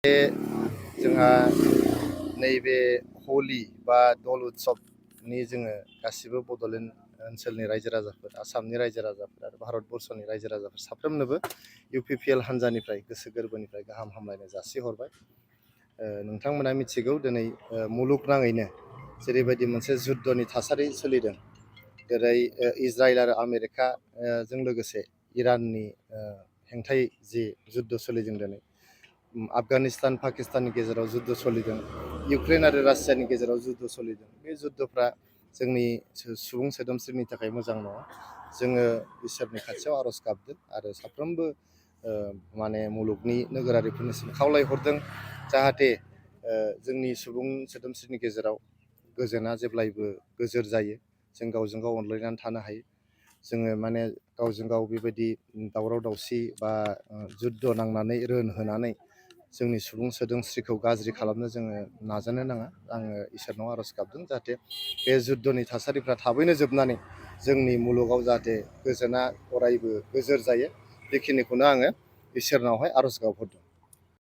जोंहा नैबे हलि बा दल उत्सबनि जोङो गासिबो बड'लेण्ड ओनसोलनि रायजो राजाफोर, आसामनि रायजो राजाफोर आरो भारतबर्षनि रायजो राजाफोर साफ्रोमनोबो UPPL हान्जानिफ्राय गोसो गोरबोनिफ्राय गाहाम हामलायनाय जासिहरबाय। नोंथांमोना मिथिगौ दिनै मुलुगनाङैनो जेरैबायदि मोनसे जुद्धनि थासारि सोलिदों, जेरै इजराइल आरो आमेरिकाजों लोगोसे इराननि हेंथायै जि जुद्ध सोलिदों दिनै, आफगानिस्तान पाकिस्ताननि गेजेराव जुद्ध सोलिदों, इउक्रेन आरो रासियानि गेजेराव जुद्ध सोलिदों। बे जुद्धफ्रा जोंनि सुबुं सोदोमस्रिनि थाखाय मोजां नङा। जोङो इसोरनि खाथियाव आर'ज गाबदों आरो साफ्रोमबो मुलुगनि नोगोरारिफोरनिसिम खावलायहरदों जाहाथे जोंनि सुबुं सोदोमस्रिनि गेजेराव गोजोना जेब्लायबो गोजोर जायो, जों गावजों गाव अनलायनानै थानो हायो। जोङो गावजों गाव बेबायदि दावराव दावसि बा जुद्ध नांनानै रोन होनानै जोंनि सुबुं सोदोमस्रिखौ गाज्रि खालामनो जोङो नाजानो नाङा। आङो इसोरनाव आर'ज गाबदों जाहाथे बे जुद्धनि थासारिफ्रा थाबैनो जोबनानै जोंनि मुलुगाव जाहाथे गोजोना अरायबो गोजोर जायो, बेखिनिखौनो आङो इसोरनावहाय आर'ज गाबहरदों।